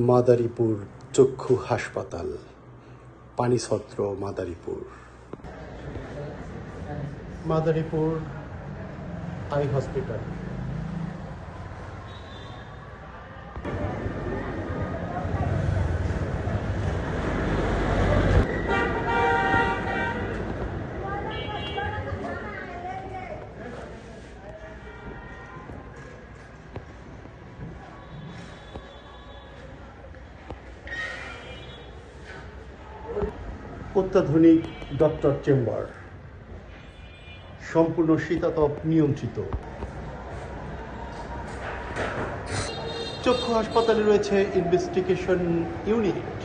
মাদারীপুর চক্ষু হাসপাতাল, Panichhatra Madaripur. Madaripur eye hospital. অত্যাধুনিক ডক্টর চেম্বার, সম্পূর্ণ শীতাতপ নিয়ন্ত্রিত। চক্ষু হাসপাতালে রয়েছে ইনভেস্টিগেশন ইউনিট।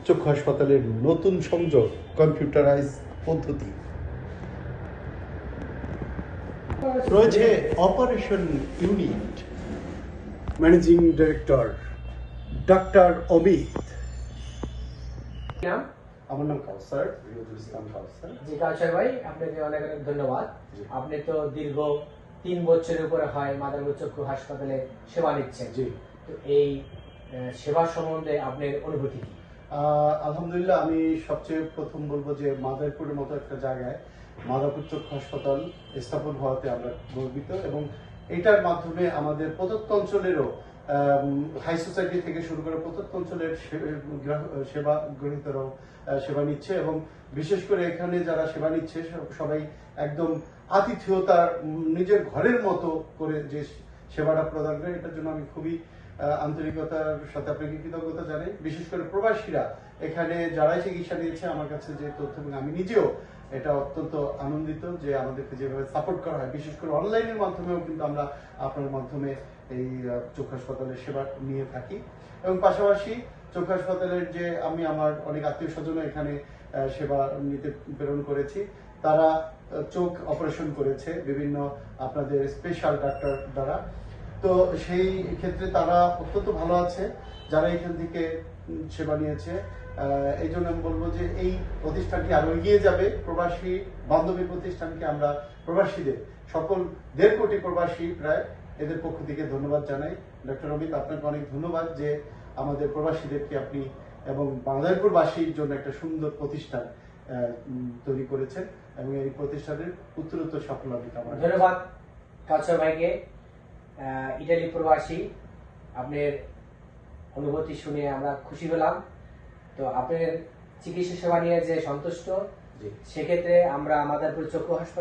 চক্ষু হাসপাতালের নতুন সংযোগ, কম্পিউটারাইজ পদ্ধতি রয়েছে। Operation unit. Managing director doctor Amit. আমার নাম কাউসার, রিয়াজুল ইসলাম কাউসার। জি কাউসার ভাই, আপনাকে অনেক অনেক ধন্যবাদ। আপনি তো দীর্ঘ 3 বছরের উপরে হয় মাদারীপুর চক্ষু হাসপাতালে সেবা নিচ্ছেন। জি। তো এই সেবা সম্বন্ধে আপনার অনুভূতি কি? আলহামদুলিল্লাহ, আমি সবচেয়ে প্রথম বলবো যে মাদারীপুরের মতো একটা জায়গায় মাদারীপুর চক্ষু হাসপাতাল স্থাপন হওয়াতে আমরা গর্বিত, এবং এটার মাধ্যমে আমাদের প্রদত্ত অঞ্চলেরও হাই সোসাইটি থেকে শুরু করে প্রত্যন্ত অঞ্চলের সেবা গ্রহীতারাও সেবা নিচ্ছে, এবং বিশেষ করে এখানে যারা সেবা নিচ্ছে সবাই একদম আতিথেয়তার নিজের ঘরের মতো করে যে সেবাটা প্রদান করে, এটার জন্য আমি খুবই আন্তরিকতার সাথে আপনাকে কৃতজ্ঞতা জানাই। বিশেষ করে প্রবাসীরা এখানে যারাই চিকিৎসা নিয়েছে আমার কাছে যে তথ্য, এবং আমি নিজেও এটা অত্যন্ত আনন্দিত যে আমাদেরকে যেভাবে সাপোর্ট করা হয়, বিশেষ করে অনলাইনের মাধ্যমেও কিন্তু আমরা আপনার মাধ্যমে এই চক্ষু হাসপাতালের সেবা নিয়ে থাকি। এবং পাশাপাশি চক্ষু হাসপাতালের যে আমি আমার অনেক আত্মীয় স্বজনও এখানে সেবা নিতে প্রেরণ করেছি, তারা চোখ অপারেশন করেছে বিভিন্ন আপনাদের স্পেশাল ডাক্তার দ্বারা। তো সেই ক্ষেত্রে তারা অত্যন্ত ভালো আছে যারা এখান থেকে সেবা নিয়েছে। এই জন্য আমি বলবো যে এই প্রতিষ্ঠানটি আরো এগিয়ে যাবে। প্রবাসী বান্ধবী প্রতিষ্ঠানকে আমরা প্রবাসীদের সকল 1.5 কোটি প্রবাসী প্রায় এদের পক্ষ থেকে ধন্যবাদ জানাই। ডক্টর অমিত, আপনাকে অনেক ধন্যবাদ যে আমাদের প্রবাসীদেরকে আপনি এবং মাদারীপুরবাসীর জন্য একটা সুন্দর প্রতিষ্ঠান তৈরি করেছেন, এবং এই প্রতিষ্ঠানের উত্তরোত্তর সাফল্য আমি কামনা করি। ধন্যবাদ কাউসার ভাইকে। ইটালি প্রবাসী, আপনার অনুভূতি শুনে আমরা খুশি হলাম। তো আপনার চিকিৎসা সেবা নিয়ে যে সন্তুষ্ট, সেক্ষেত্রে আমরা মাদারীপুর চক্ষু হাসপাতাল